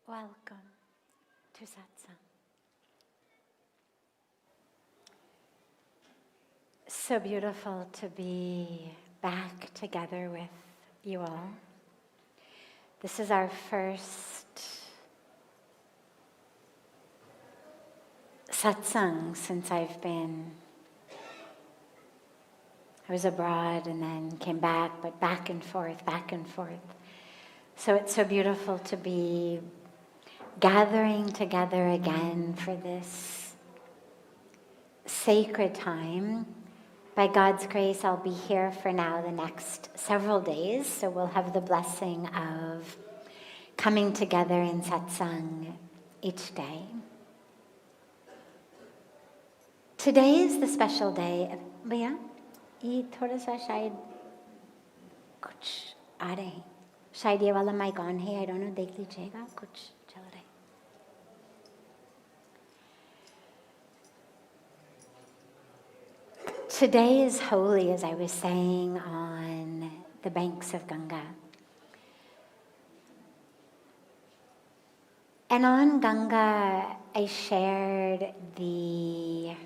Welcome to Satsang. So beautiful to be back together with you all. This is our first satsang since I was abroad and then came back, but back and forth. So it's so beautiful to be gathering together again for this sacred time. By God's grace, I'll be here for now the next several days, so we'll have the blessing of coming together in satsang each day. Today is the special day of भैया ये थोड़ा सा शायद कुछ आ रहे हैं शायद ये वाला माइक ऑन है I don't know देख लीजिएगा कुछ चल रहा है Today is holy, as I was saying, on the banks of Ganga. And on Ganga, I shared the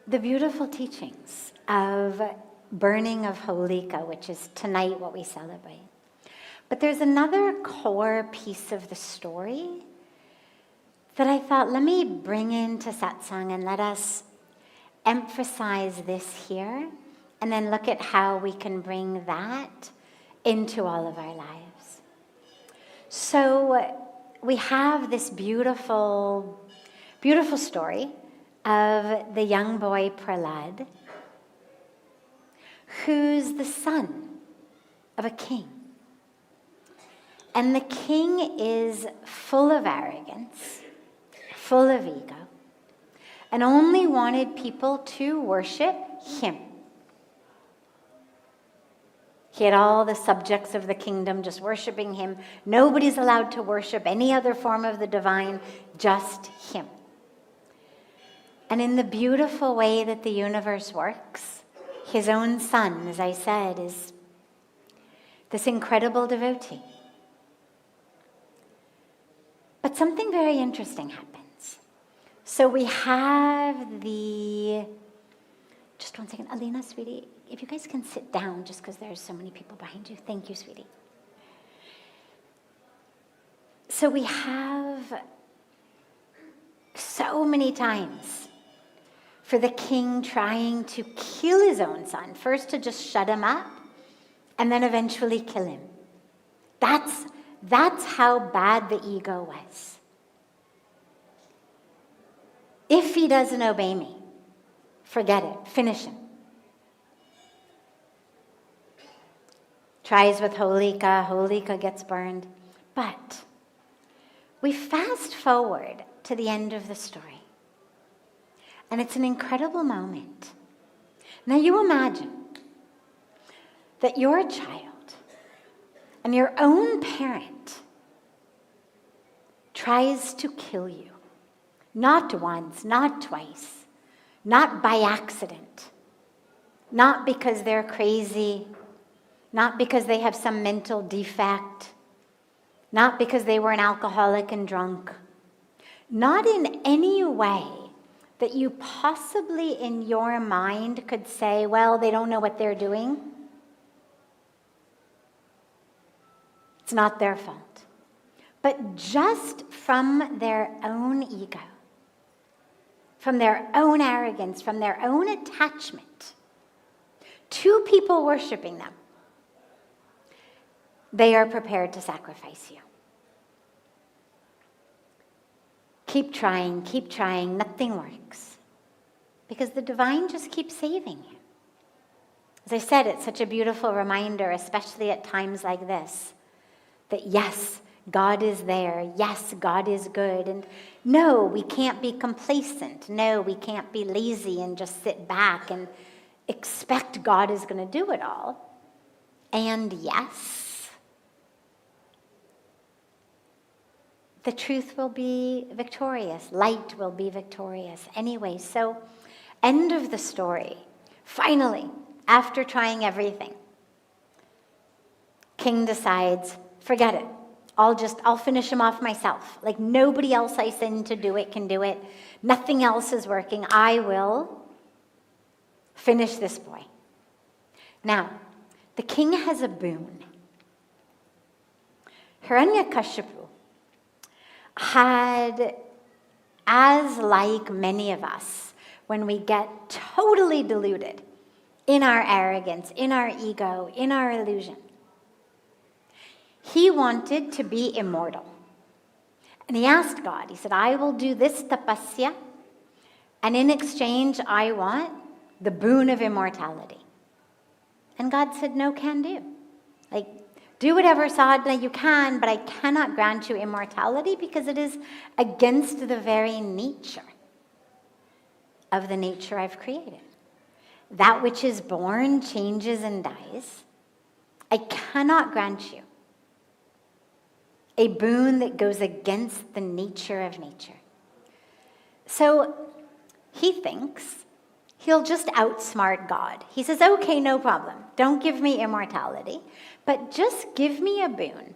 beautiful teachings of burning of Holika, which is tonight what we celebrate. But there's another core piece of the story that I thought, let me bring into satsang and let us emphasize this here and then look at how we can bring that into all of our lives. So we have this beautiful, beautiful story of the young boy Prahlad, who's the son of a king. And the king is full of arrogance, full of ego, and only wanted people to worship him. He had all the subjects of the kingdom just worshiping him. Nobody's allowed to worship any other form of the divine, just him. And in the beautiful way that the universe works, his own son, as I said, is this incredible devotee. But something very interesting happens. So we have just one second, Alina, sweetie, if you guys can sit down just because there's so many people behind you. Thank you, sweetie. So we have so many times for the king trying to kill his own son, first to just shut him up and then eventually kill him. That's how bad the ego was. If he doesn't obey me, forget it, finish him. Tries with Holika gets burned. But we fast forward to the end of the story. And it's an incredible moment. Now you imagine that you're a child and your own parent tries to kill you. Not once, not twice, not by accident, not because they're crazy, not because they have some mental defect, not because they were an alcoholic and drunk, not in any way that you possibly in your mind could say, well, they don't know what they're doing. It's not their fault. But just from their own ego, from their own arrogance, from their own attachment to people worshiping them, they are prepared to sacrifice you. Keep trying, nothing works. Because the divine just keeps saving you. As I said, it's such a beautiful reminder, especially at times like this, that yes, God is there. Yes, God is good. And no, we can't be complacent. No, we can't be lazy and just sit back and expect God is going to do it all. And yes, the truth will be victorious. Light will be victorious. Anyway, so end of the story. Finally, after trying everything, king decides, Forget it. I'll finish him off myself. Like nobody else I send to do it can do it. Nothing else is working. I will finish this boy. Now, the king has a boon. Hiranyakashipu had, as like many of us, when we get totally deluded in our arrogance, in our ego, in our illusion, he wanted to be immortal. And he asked God, he said, I will do this tapasya, and in exchange, I want the boon of immortality. And God said, no can do. Like, do whatever sadhana you can, but I cannot grant you immortality because it is against the very nature of the nature I've created. That which is born changes and dies. I cannot grant you a boon that goes against the nature of nature. So he thinks he'll just outsmart God. He says, okay, no problem. Don't give me immortality, but just give me a boon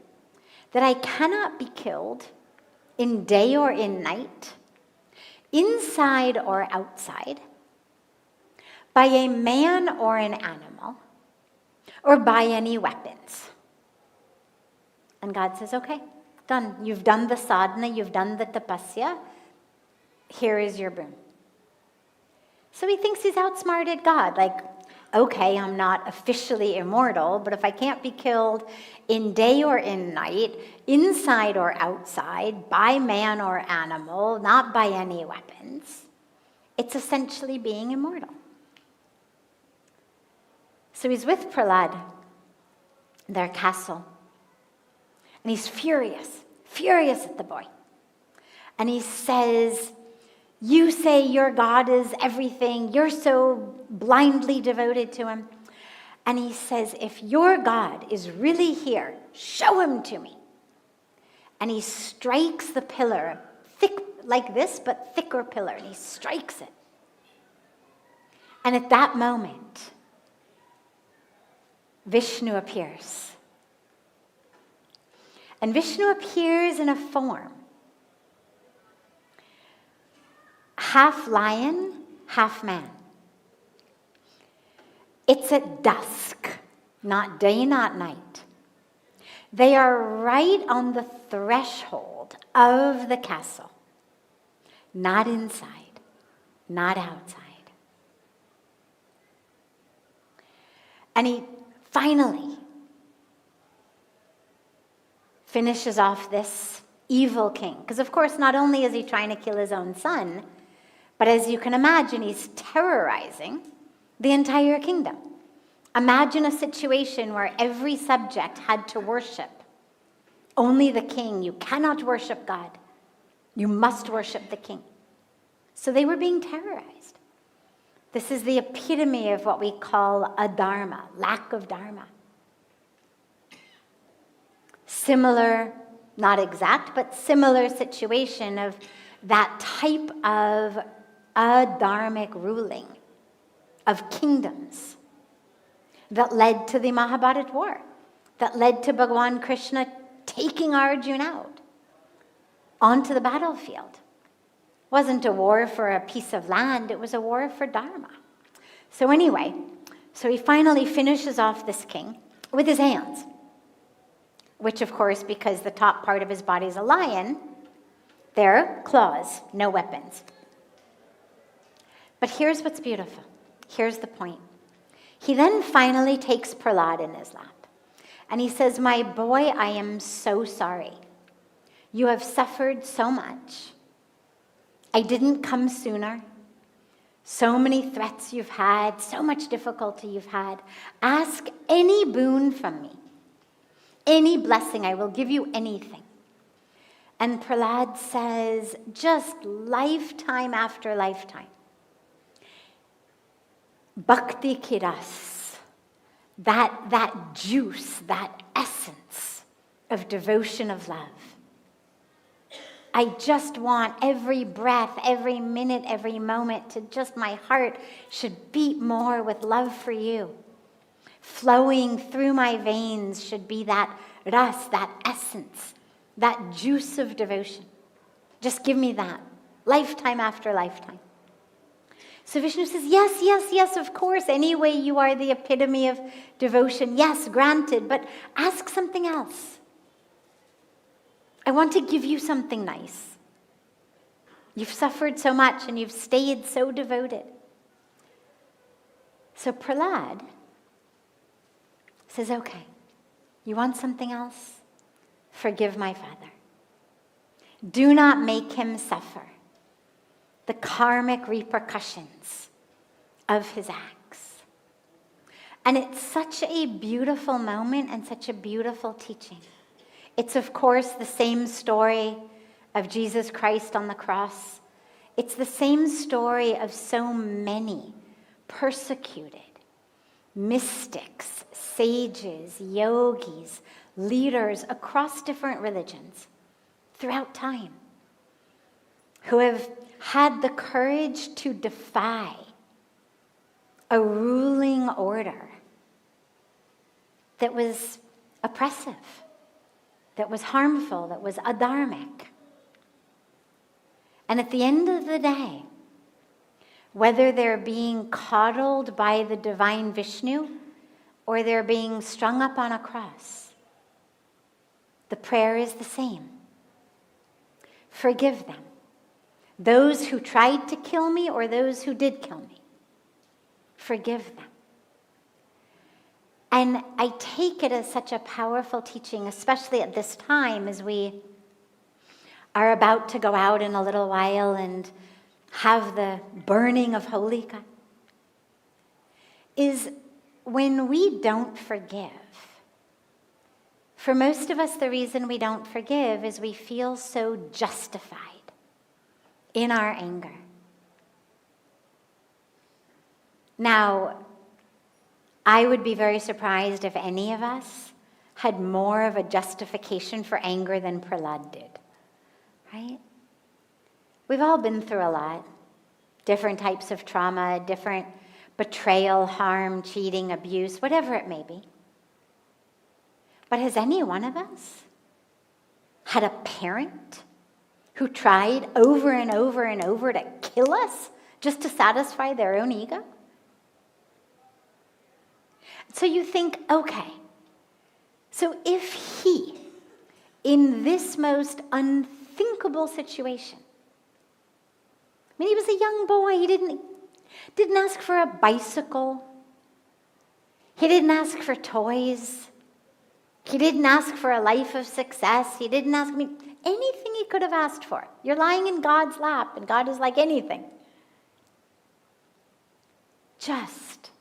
that I cannot be killed in day or in night, inside or outside, by a man or an animal, or by any weapons. And God says, okay, done. You've done the sadhana, you've done the tapasya. Here is your boon. So he thinks he's outsmarted God. Like, okay, I'm not officially immortal, but if I can't be killed in day or in night, inside or outside, by man or animal, not by any weapons, it's essentially being immortal. So he's with Prahlad, their castle. And he's furious at the boy. And he says, you say your God is everything. You're so blindly devoted to him. And he says, if your God is really here, show him to me. And he strikes the pillar, thick like this, but thicker pillar. And he strikes it. And at that moment, Vishnu appears. And Vishnu appears in a form, half lion, half man. It's at dusk, not day, not night. They are right on the threshold of the castle, not inside, not outside. And he finally finishes off this evil king. Because of course, not only is he trying to kill his own son, but as you can imagine, he's terrorizing the entire kingdom. Imagine a situation where every subject had to worship only the king. You cannot worship God. You must worship the king. So they were being terrorized. This is the epitome of what we call adharma, lack of dharma. Similar, not exact, but similar situation of that type of adharmic ruling of kingdoms that led to the Mahabharat war, that led to Bhagavan Krishna taking Arjuna out onto the battlefield. It wasn't a war for a piece of land, it was a war for dharma. So anyway, so he finally finishes off this king with his hands, which of course, because the top part of his body is a lion, they're claws, no weapons. But here's what's beautiful. Here's the point. He then finally takes Prahlad in his lap. And he says, my boy, I am so sorry. You have suffered so much. I didn't come sooner. So many threats you've had, so much difficulty you've had. Ask any boon from me. Any blessing, I will give you anything. And Prahlad says, just lifetime after lifetime. Bhakti kiras, that juice, that essence of devotion of love. I just want every breath, every minute, every moment to just, my heart should beat more with love for you. Flowing through my veins should be that ras, that essence, that juice of devotion. Just give me that, lifetime after lifetime. So Vishnu says, yes, yes, yes, of course. Anyway, you are the epitome of devotion. Yes, granted, but ask something else. I want to give you something nice. You've suffered so much and you've stayed so devoted. So Prahlad says, okay, you want something else? Forgive my father. Do not make him suffer the karmic repercussions of his acts. And it's such a beautiful moment and such a beautiful teaching. It's, of course, the same story of Jesus Christ on the cross. It's the same story of so many persecuted mystics, sages, yogis, leaders across different religions throughout time who have had the courage to defy a ruling order that was oppressive, that was harmful, that was adharmic. And at the end of the day, whether they're being coddled by the divine Vishnu or they're being strung up on a cross, the prayer is the same. Forgive them. Those who tried to kill me or those who did kill me. Forgive them. And I take it as such a powerful teaching, especially at this time as we are about to go out in a little while and have the burning of Holika, is when we don't forgive. For most of us, the reason we don't forgive is we feel so justified in our anger. Now, I would be very surprised if any of us had more of a justification for anger than Prahlad did, right? We've all been through a lot. Different types of trauma, different betrayal, harm, cheating, abuse, whatever it may be. But has any one of us had a parent who tried over and over and over to kill us just to satisfy their own ego? So you think, okay, so if he, in this most unthinkable situation, I mean, he was a young boy, he didn't ask for a bicycle, he didn't ask for toys, he didn't ask for a life of success, he didn't ask me anything he could have asked for. You're lying in God's lap, and God is like anything. Just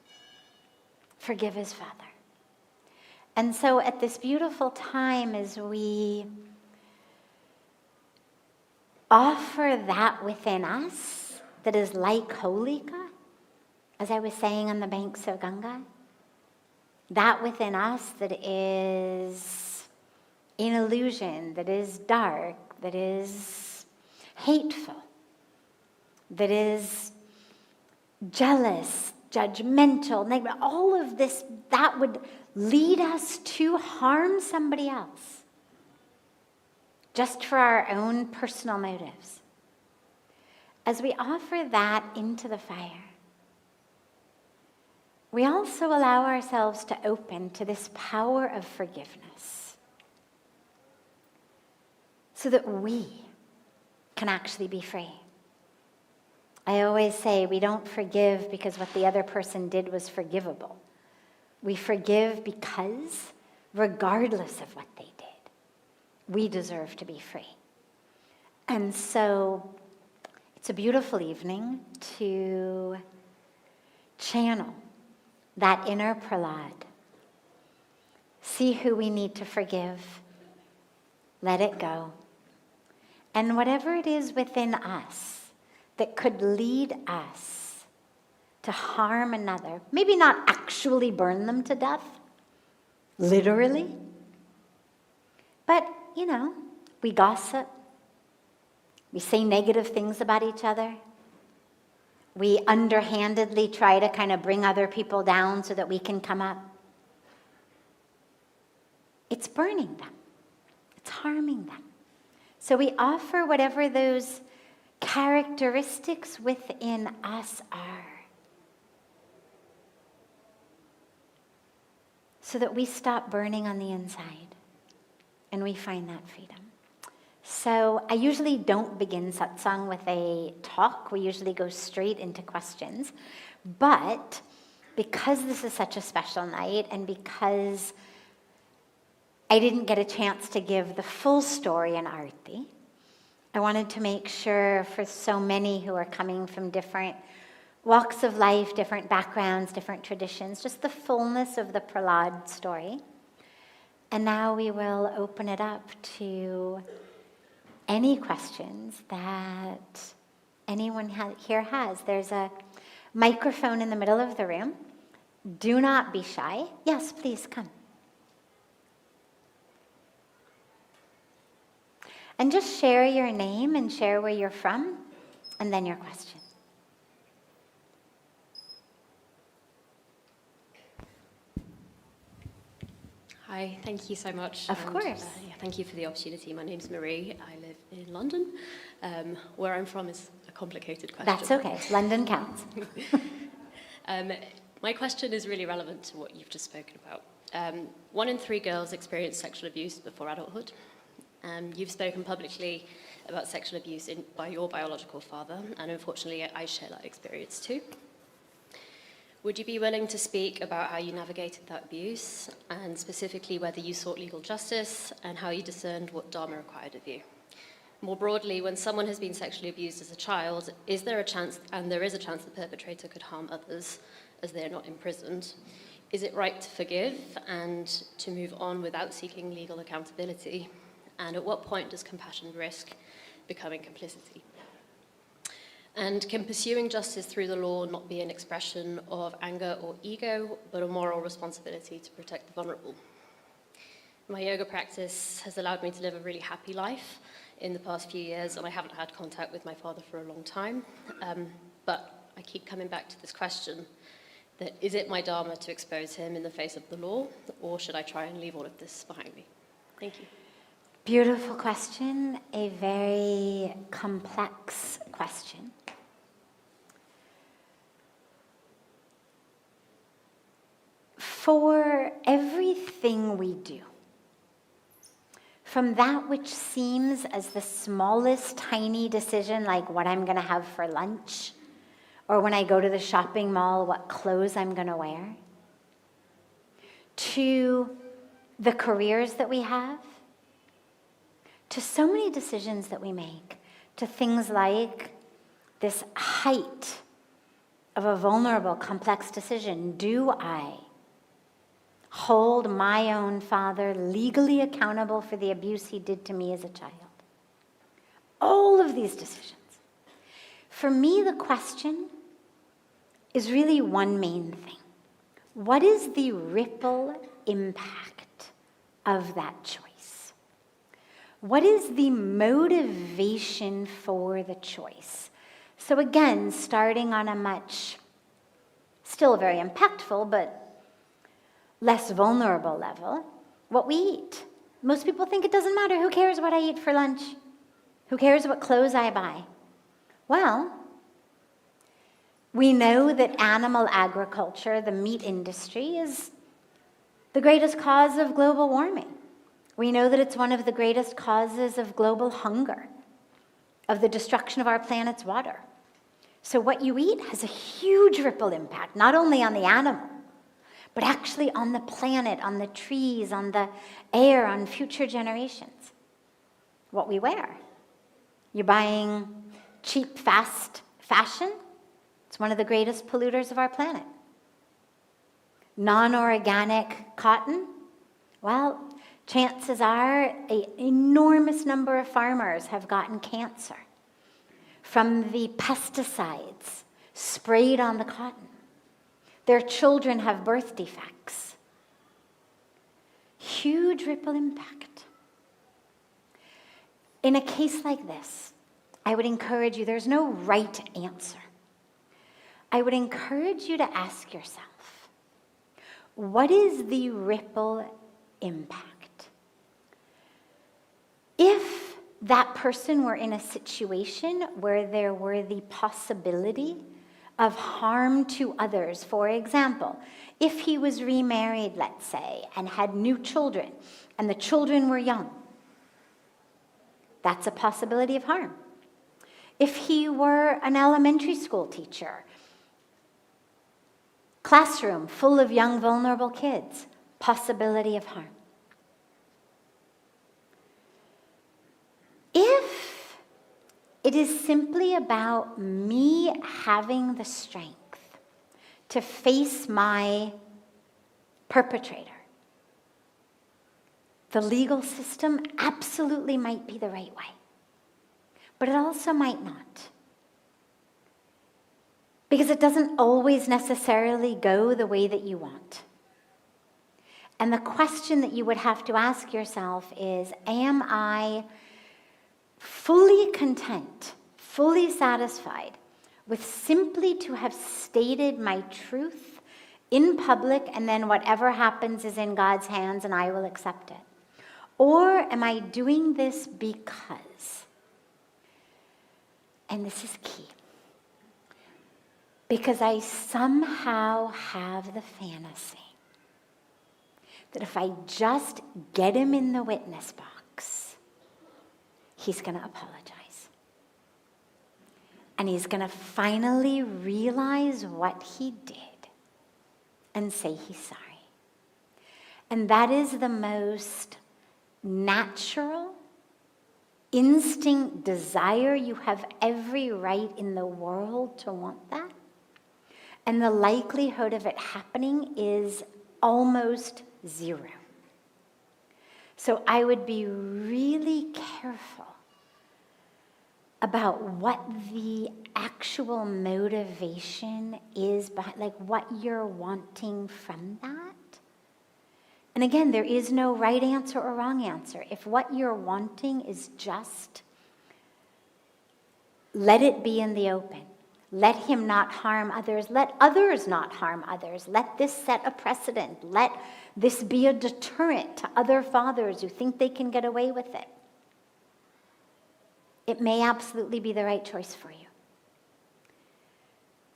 forgive his father. And so at this beautiful time, as we offer that within us that is like Holika, as I was saying on the banks of Ganga, that within us that is an illusion, that is dark, that is hateful, that is jealous, judgmental, negative, all of this, that would lead us to harm somebody else just for our own personal motives. As we offer that into the fire, we also allow ourselves to open to this power of forgiveness so that we can actually be free. I always say we don't forgive because what the other person did was forgivable. We forgive because, regardless of what they did, we deserve to be free. And so it's a beautiful evening to channel that inner Prahlad. See who we need to forgive. Let it go. And whatever it is within us that could lead us to harm another, maybe not actually burn them to death, literally, but, we gossip, we say negative things about each other, we underhandedly try to kind of bring other people down so that we can come up. it's burning them. It's harming them. So we offer whatever those characteristics within us are, so that we stop burning on the inside and we find that freedom. So I usually don't begin satsang with a talk. We usually go straight into questions. But because this is such a special night, and because I didn't get a chance to give the full story in Arti, I wanted to make sure for so many who are coming from different walks of life, different backgrounds, different traditions, just the fullness of the Prahlad story. And now we will open it up to any questions that anyone here has. There's a microphone in the middle of the room. Do not be shy. Yes, please come. And just share your name and share where you're from, and then your question. Hi, thank you so much. Of course. Thank you for the opportunity. My name's Marie. I live in London. Where I'm from is a complicated question. That's okay. London counts. My question is really relevant to what you've just spoken about. 1 in 3 girls experience sexual abuse before adulthood. You've spoken publicly about sexual abuse by your biological father, and unfortunately I share that experience too. Would you be willing to speak about how you navigated that abuse, and specifically whether you sought legal justice and how you discerned what Dharma required of you? More broadly, when someone has been sexually abused as a child, is there a chance, and there is a chance the perpetrator could harm others as they're not imprisoned? Is it right to forgive and to move on without seeking legal accountability? And at what point does compassion risk becoming complicity? And can pursuing justice through the law not be an expression of anger or ego, but a moral responsibility to protect the vulnerable? My yoga practice has allowed me to live a really happy life in the past few years, and I haven't had contact with my father for a long time. But I keep coming back to this question, that is it my dharma to expose him in the face of the law, or should I try and leave all of this behind me? Thank you. Beautiful question, a very complex question. For everything we do, from that which seems as the smallest tiny decision, like what I'm going to have for lunch, or when I go to the shopping mall, what clothes I'm going to wear, to the careers that we have, to so many decisions that we make, to things like this height of a vulnerable, complex decision. Do I hold my own father legally accountable for the abuse he did to me as a child? All of these decisions. For me, the question is really one main thing. What is the ripple impact of that choice? What is the motivation for the choice? So again, starting on a much, still very impactful, but less vulnerable level, what we eat. Most people think it doesn't matter. Who cares what I eat for lunch? Who cares what clothes I buy? Well, we know that animal agriculture, the meat industry, is the greatest cause of global warming. We know that it's one of the greatest causes of global hunger, of the destruction of our planet's water. So what you eat has a huge ripple impact, not only on the animal, but actually on the planet, on the trees, on the air, on future generations. What we wear. You're buying cheap, fast fashion. It's one of the greatest polluters of our planet. Non-organic cotton. Well, chances are an enormous number of farmers have gotten cancer from the pesticides sprayed on the cotton. Their children have birth defects. Huge ripple impact. In a case like this, I would encourage you, there's no right answer. I would encourage you to ask yourself, what is the ripple impact? If that person were in a situation where there were the possibility of harm to others, for example, if he was remarried, let's say, and had new children, and the children were young, that's a possibility of harm. If he were an elementary school teacher, classroom full of young, vulnerable kids, possibility of harm. If it is simply about me having the strength to face my perpetrator, the legal system absolutely might be the right way, but it also might not. Because it doesn't always necessarily go the way that you want. And the question that you would have to ask yourself is, am I fully content, fully satisfied with simply to have stated my truth in public, and then whatever happens is in God's hands and I will accept it? Or am I doing this because, and this is key, because I somehow have the fantasy that if I just get him in the witness box, he's going to apologize. And he's going to finally realize what he did and say he's sorry. And that is the most natural, instinct desire. You have every right in the world to want that. And the likelihood of it happening is almost zero. So I would be really careful about what the actual motivation is behind, like what you're wanting from that. And again, there is no right answer or wrong answer. If what you're wanting is just let it be in the open. Let him not harm others. Let others not harm others. Let this set a precedent. Let this be a deterrent to other fathers who think they can get away with it. It may absolutely be the right choice for you.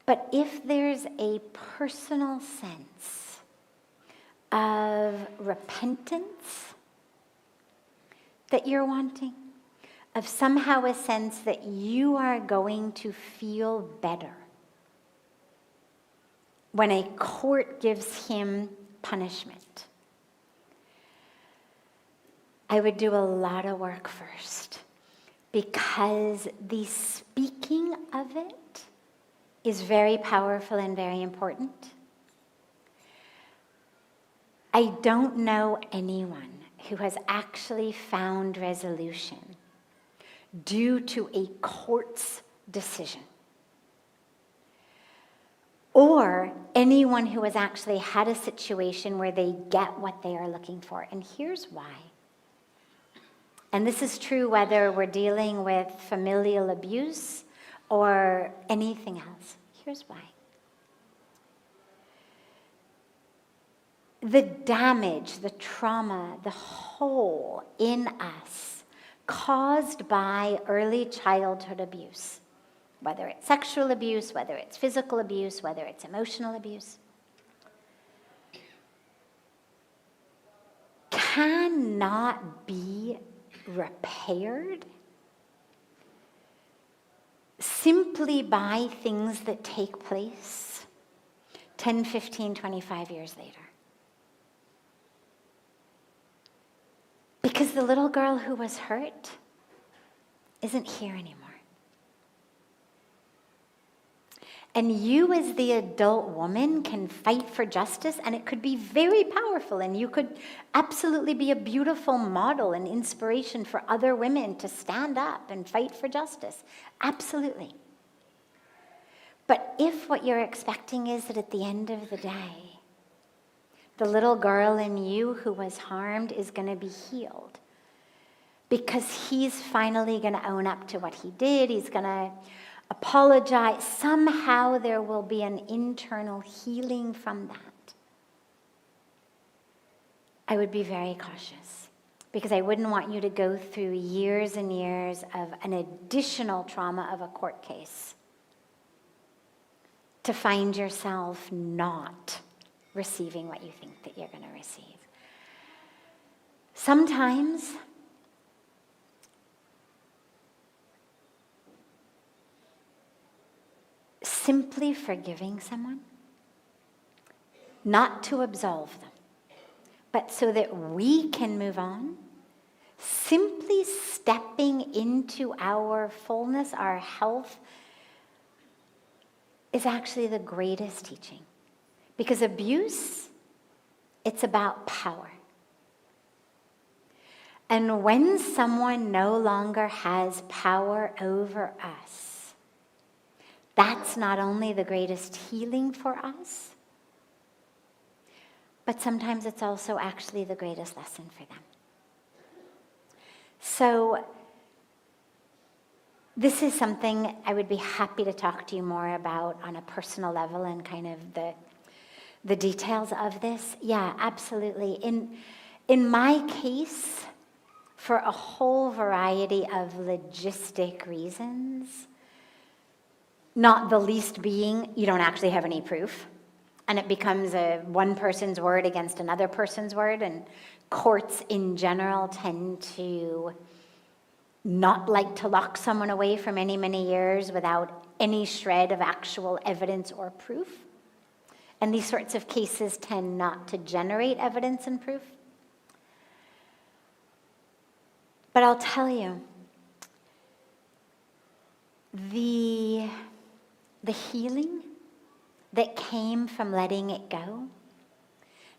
But if there's a personal sense of repentance that you're wanting, of somehow a sense that you are going to feel better when a court gives him punishment, I would do a lot of work first, because the speaking of it is very powerful and very important. I don't know anyone who has actually found resolution due to a court's decision, or anyone who has actually had a situation where they get what they are looking for. And here's why. And this is true whether we're dealing with familial abuse or anything else. Here's why. The damage, the trauma, the hole in us caused by early childhood abuse, whether it's sexual abuse, whether it's physical abuse, whether it's emotional abuse, cannot be repaired simply by things that take place 10, 15, 25 years later. Because the little girl who was hurt isn't here anymore. And you as the adult woman can fight for justice, and it could be very powerful, and you could absolutely be a beautiful model and inspiration for other women to stand up and fight for justice. Absolutely. But if what you're expecting is that at the end of the day, the little girl in you who was harmed is going to be healed because he's finally going to own up to what he did, he's going to apologize, somehow there will be an internal healing from that, I would be very cautious. because I wouldn't want you to go through years and years of an additional trauma of a court case to find yourself not receiving what you think that you're going to receive. Sometimes simply forgiving someone, not to absolve them, but so that we can move on, simply stepping into our fullness, our health, is actually the greatest teaching. Because abuse, it's about power. And when someone no longer has power over us, that's not only the greatest healing for us, but sometimes it's also actually the greatest lesson for them. So this is something I would be happy to talk to you more about on a personal level and kind of the details of this. Yeah, absolutely. In my case, for a whole variety of logistic reasons, not the least being you don't actually have any proof, and it becomes one person's word against another person's word, and courts in general tend to not like to lock someone away for many, many years without any shred of actual evidence or proof. And these sorts of cases tend not to generate evidence and proof. But I'll tell you, the healing that came from letting it go,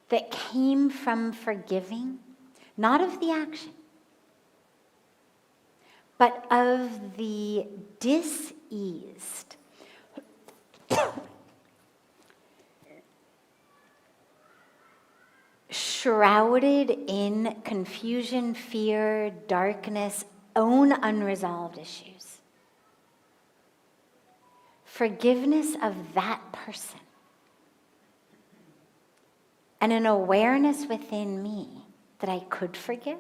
that came from forgiving, not of the action, but of the diseased, shrouded in confusion, fear, darkness, own unresolved issues. Forgiveness of that person and an awareness within me that I could forgive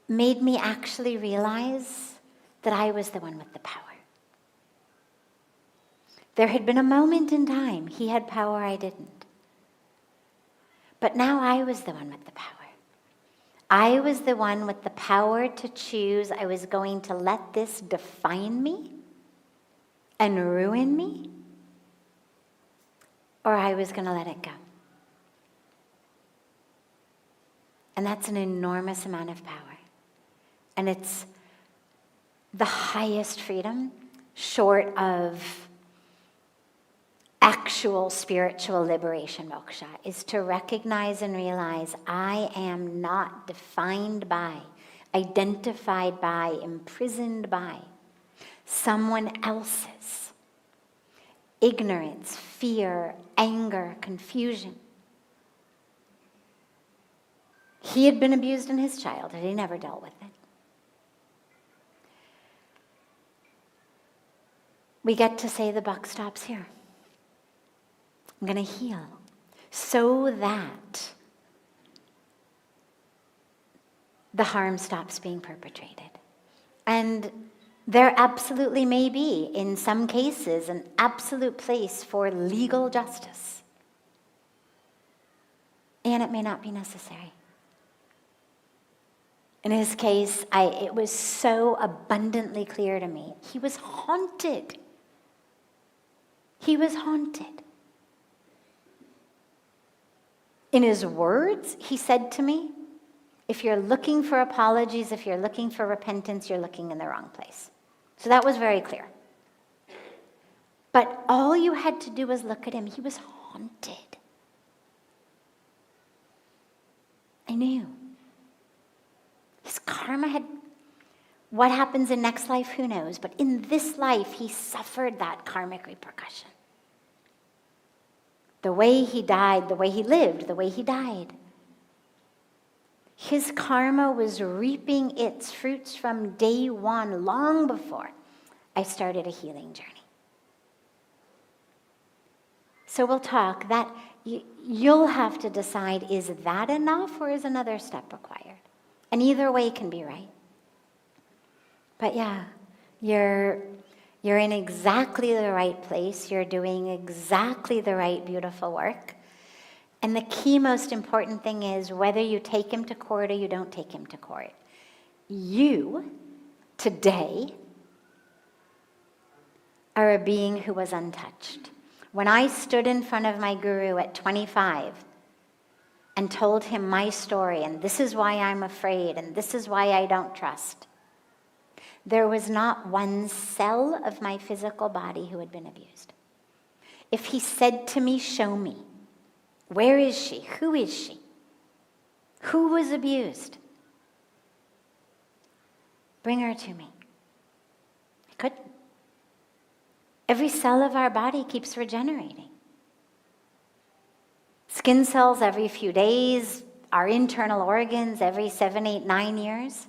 made me actually realize that I was the one with the power. There had been a moment in time he had power, I didn't. But now I was the one with the power. I was the one with the power to choose I was going to let this define me and ruin me, or I was going to let it go. And that's an enormous amount of power. And it's the highest freedom, short of actual spiritual liberation, moksha, is to recognize and realize I am not defined by, identified by, imprisoned by someone else's ignorance, fear, anger, confusion. He had been abused in his childhood. He never dealt with it. We get to say the buck stops here. I'm going to heal so that the harm stops being perpetrated. And there absolutely may be, in some cases, an absolute place for legal justice. And it may not be necessary. In his case, it was so abundantly clear to me. He was haunted. He was haunted. In his words, he said to me, if you're looking for apologies, if you're looking for repentance, you're looking in the wrong place. So that was very clear. But all you had to do was look at him. He was haunted. I knew. His karma had, what happens in next life, who knows? But in this life, he suffered that karmic repercussion. The way he died, the way he lived, the way he died. His karma was reaping its fruits from day one, long before I started a healing journey. So we'll talk. That you'll have to decide, is that enough or is another step required? And either way can be right. But yeah, you're in exactly the right place. You're doing exactly the right beautiful work. And the key most important thing is whether you take him to court or you don't take him to court. You, today, are a being who was untouched. When I stood in front of my guru at 25 and told him my story, and this is why I'm afraid, and this is why I don't trust, there was not one cell of my physical body who had been abused. If he said to me, show me, where is she? Who is she? Who was abused? Bring her to me. I couldn't. Every cell of our body keeps regenerating. Skin cells every few days, our internal organs every 7, 8, 9 years.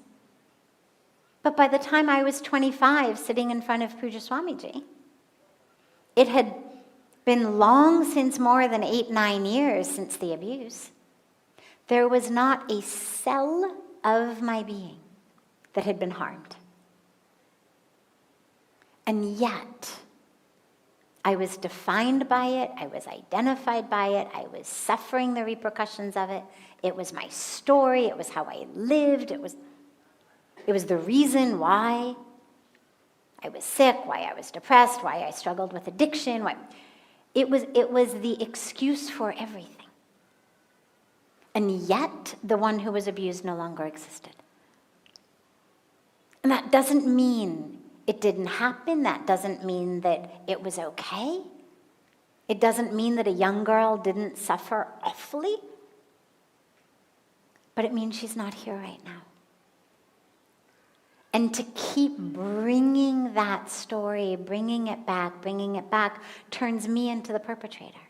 But by the time I was 25, sitting in front of Pujya Swamiji, it had been long since, more than 8, 9 years since the abuse. There was not a cell of my being that had been harmed. And yet, I was defined by it, I was identified by it, I was suffering the repercussions of it. It was my story, it was how I lived, it was the reason why I was sick, why I was depressed, why I struggled with addiction. It was the excuse for everything. And yet, the one who was abused no longer existed. And that doesn't mean it didn't happen. That doesn't mean that it was okay. It doesn't mean that a young girl didn't suffer awfully. But it means she's not here right now. And to keep bringing that story, bringing it back, turns me into the perpetrator.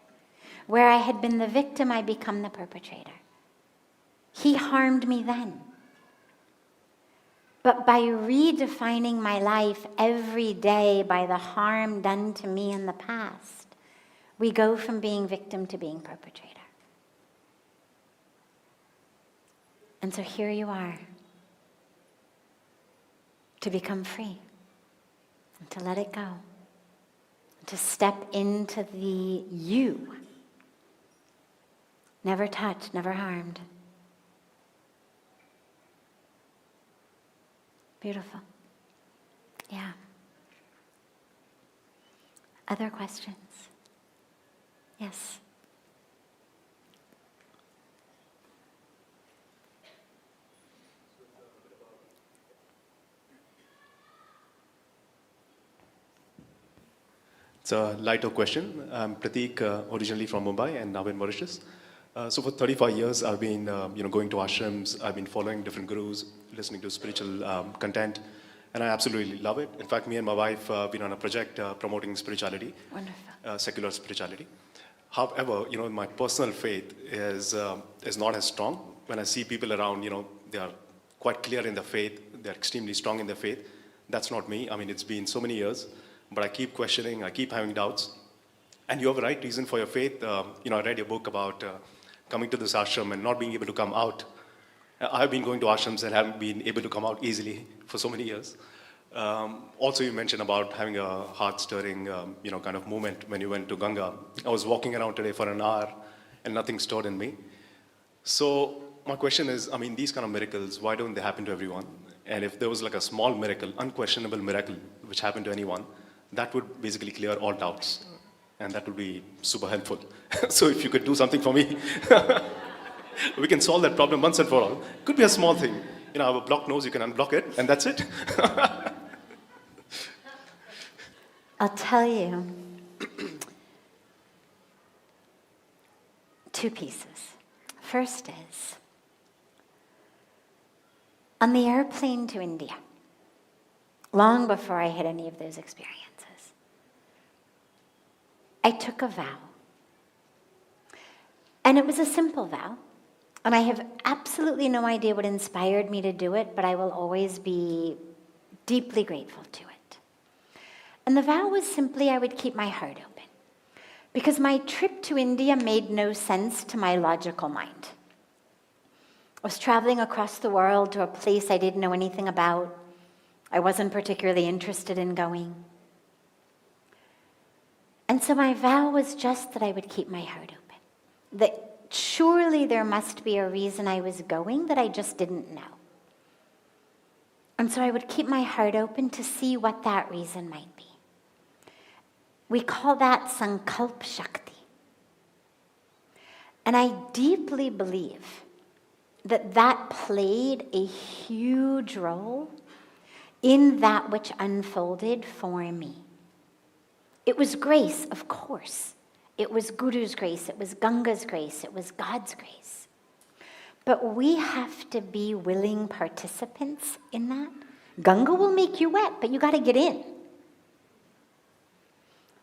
Where I had been the victim, I become the perpetrator. He harmed me then. But by redefining my life every day by the harm done to me in the past, we go from being victim to being perpetrator. And so here you are, to become free, and to let it go, and to step into the you. Never touched, never harmed. Beautiful. Yeah. Other questions? Yes. It's a lighter question. I'm Pratik, originally from Mumbai and now in Mauritius. So for 35 years, I've been going to ashrams. I've been following different gurus, listening to spiritual content, and I absolutely love it. In fact, me and my wife have been on a project promoting spirituality, secular spirituality. However, my personal faith is not as strong. When I see people around, they are quite clear in their faith. They're extremely strong in their faith. That's not me. I mean, it's been so many years. But I keep questioning, I keep having doubts. And you have a right reason for your faith. I read your book about coming to this ashram and not being able to come out. I've been going to ashrams and haven't been able to come out easily for so many years. Also, you mentioned about having a heart-stirring, kind of moment when you went to Ganga. I was walking around today for an hour and nothing stirred in me. So my question is, these kind of miracles, why don't they happen to everyone? And if there was like a small miracle, unquestionable miracle, which happened to anyone, that would basically clear all doubts. And that would be super helpful. So if you could do something for me, we can solve that problem once and for all. Could be a small thing. I have a blocked nose, you can unblock it, and that's it. I'll tell you 2 pieces. First is, on the airplane to India, long before I had any of those experiences, I took a vow. And it was a simple vow. And I have absolutely no idea what inspired me to do it, but I will always be deeply grateful to it. And the vow was simply I would keep my heart open. Because my trip to India made no sense to my logical mind. I was traveling across the world to a place I didn't know anything about. I wasn't particularly interested in going. And so my vow was just that I would keep my heart open. That surely there must be a reason I was going that I just didn't know. And so I would keep my heart open to see what that reason might be. We call that Sankalp Shakti. And I deeply believe that that played a huge role in that which unfolded for me. It was grace, of course. It was Guru's grace, it was Ganga's grace, it was God's grace. But we have to be willing participants in that. Ganga will make you wet, but you got to get in.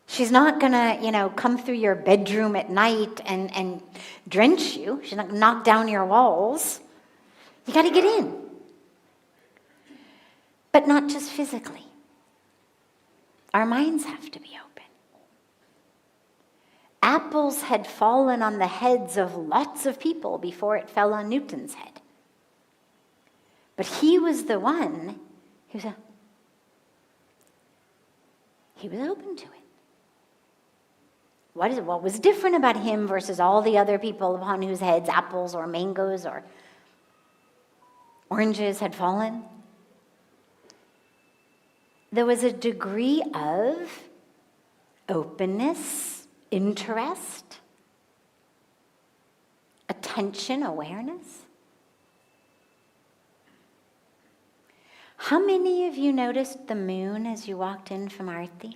She's not going to, come through your bedroom at night and drench you. She's not going to knock down your walls. You got to get in. But not just physically. Our minds have to be open. Apples had fallen on the heads of lots of people before it fell on Newton's head. But he was the one who was open to it. What was different about him versus all the other people upon whose heads apples or mangoes or oranges had fallen? There was a degree of openness, interest, attention, awareness. How many of you noticed the moon as you walked in from Aarti?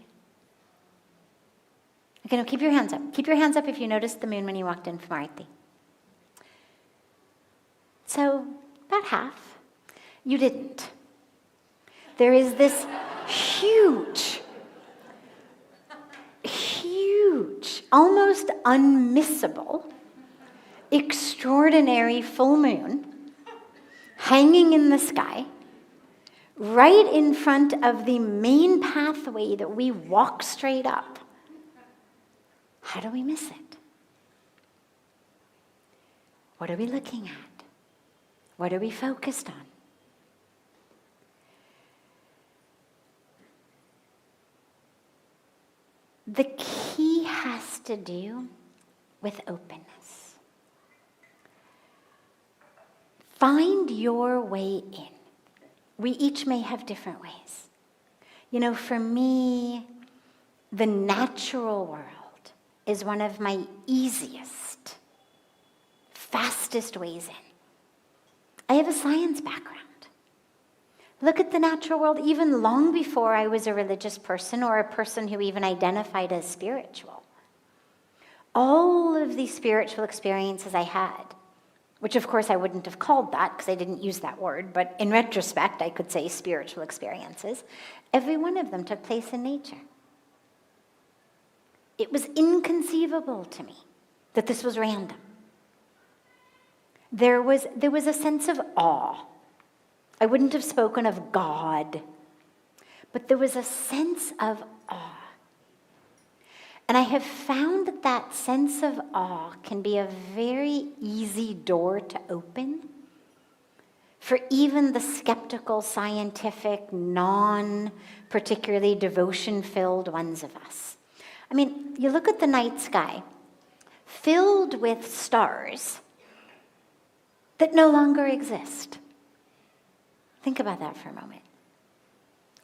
Okay, no, keep your hands up. Keep your hands up if you noticed the moon when you walked in from Aarti. So, about half. You didn't. There is this huge, almost unmissable, extraordinary full moon hanging in the sky right in front of the main pathway that we walk straight up. How do we miss it? What are we looking at? What are we focused on? The key has to do with openness. Find your way in. We each may have different ways. For me, the natural world is one of my easiest, fastest ways in. I have a science background. Look at the natural world even long before I was a religious person or a person who even identified as spiritual. All of these spiritual experiences I had, which of course I wouldn't have called that because I didn't use that word, but in retrospect I could say spiritual experiences, every one of them took place in nature. It was inconceivable to me that this was random. There was a sense of awe. I wouldn't have spoken of God, but there was a sense of awe. And I have found that sense of awe can be a very easy door to open for even the skeptical, scientific, non-particularly devotion-filled ones of us. I mean, you look at the night sky, filled with stars that no longer exist. Think about that for a moment.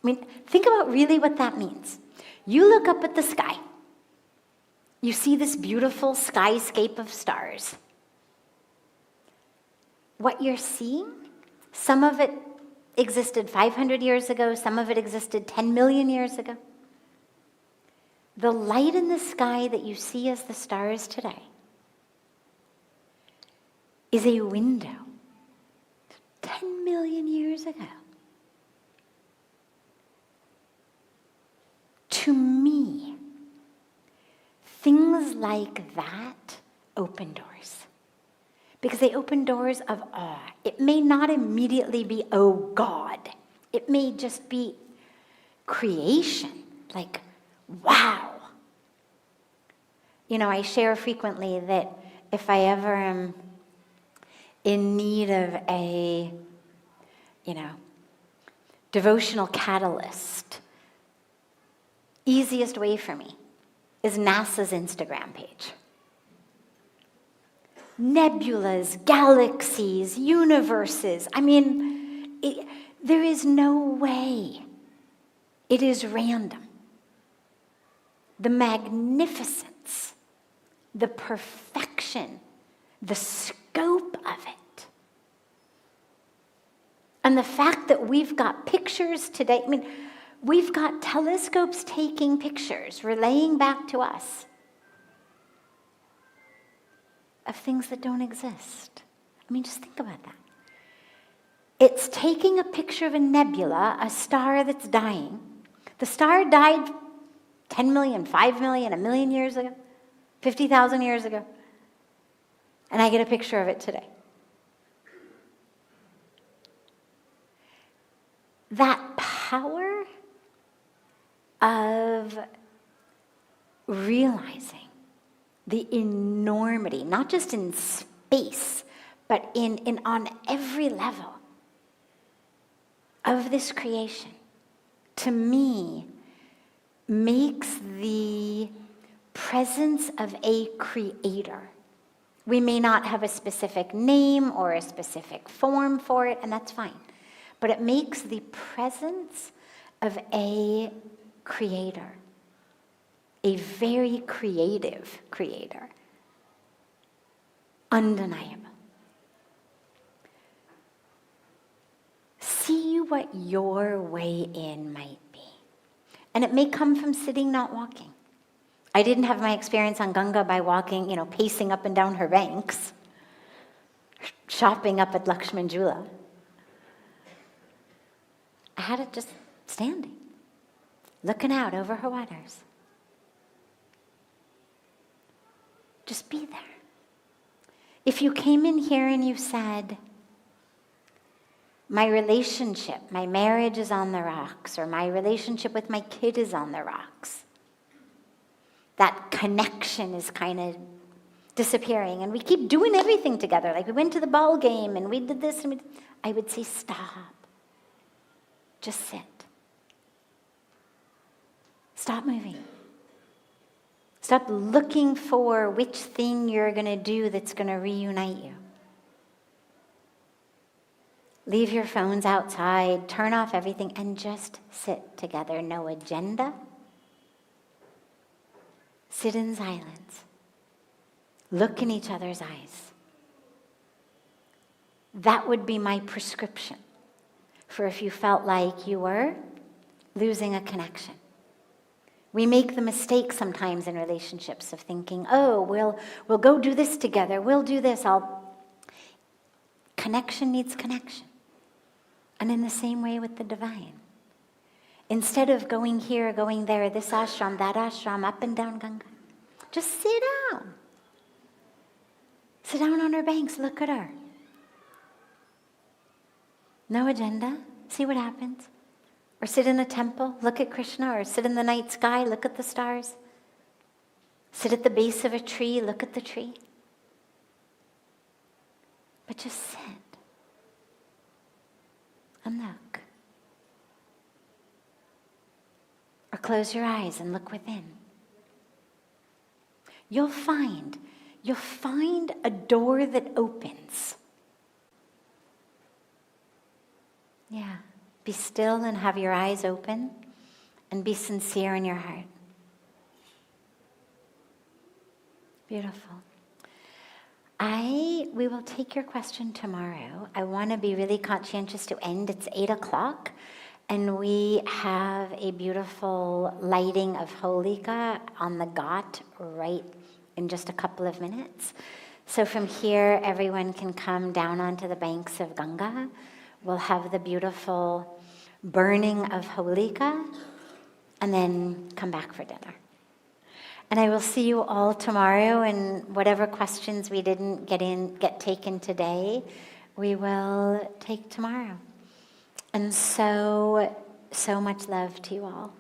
I mean, think about really what that means. You look up at the sky. You see this beautiful skyscape of stars. What you're seeing, some of it existed 500 years ago, some of it existed 10 million years ago. The light in the sky that you see as the stars today is a window 10 million years ago. To me, things like that open doors. Because they open doors of awe. It may not immediately be, oh God. It may just be creation, like, wow. I share frequently that if I ever am in need of a, devotional catalyst, easiest way for me is NASA's Instagram page. Nebulas, galaxies, universes. There is no way it is random. The magnificence, the perfection, the scope of it. And the fact that we've got pictures today, we've got telescopes taking pictures, relaying back to us of things that don't exist. Just think about that. It's taking a picture of a nebula, a star that's dying. The star died 10 million, 5 million, 1 million years ago, 50,000 years ago. And I get a picture of it today. That power of realizing the enormity, not just in space, but in on every level of this creation, to me, makes the presence of a creator. We may not have a specific name or a specific form for it, and that's fine. But it makes the presence of a creator, a very creative creator, undeniable. See what your way in might be. And it may come from sitting, not walking. I didn't have my experience on Ganga by walking, pacing up and down her banks, shopping up at Lakshman Jula. I had it just standing, looking out over her waters. Just be there. If you came in here and you said, my relationship, my marriage is on the rocks, or my relationship with my kid is on the rocks, that connection is kind of disappearing, and we keep doing everything together, like we went to the ball game and we did this, and I would say, stop. Just sit. Stop moving. Stop looking for which thing you're going to do that's going to reunite you. Leave your phones outside, turn off everything, and just sit together. No agenda. Sit in silence. Look in each other's eyes. That would be my prescription for if you felt like you were losing a connection. We make the mistake sometimes in relationships of thinking, oh, we'll go do this together. We'll do this. Connection needs connection. And in the same way with the divine. Instead of going here, going there, this ashram, that ashram, up and down Ganga, just sit down. Sit down on her banks, look at her. No agenda, see what happens. Or sit in a temple, look at Krishna, or sit in the night sky, look at the stars. Sit at the base of a tree, look at the tree. But just sit and look. Or close your eyes and look within. You'll find a door that opens. Yeah. Be still and have your eyes open and be sincere in your heart. Beautiful. We will take your question tomorrow. I want to be really conscientious to end. It's 8:00 and we have a beautiful lighting of Holika on the Ghat right in just a couple of minutes. So from here, everyone can come down onto the banks of Ganga. We'll have the beautiful burning of Holika and then come back for dinner. And I will see you all tomorrow, and whatever questions we didn't get taken today, we will take tomorrow. And so much love to you all.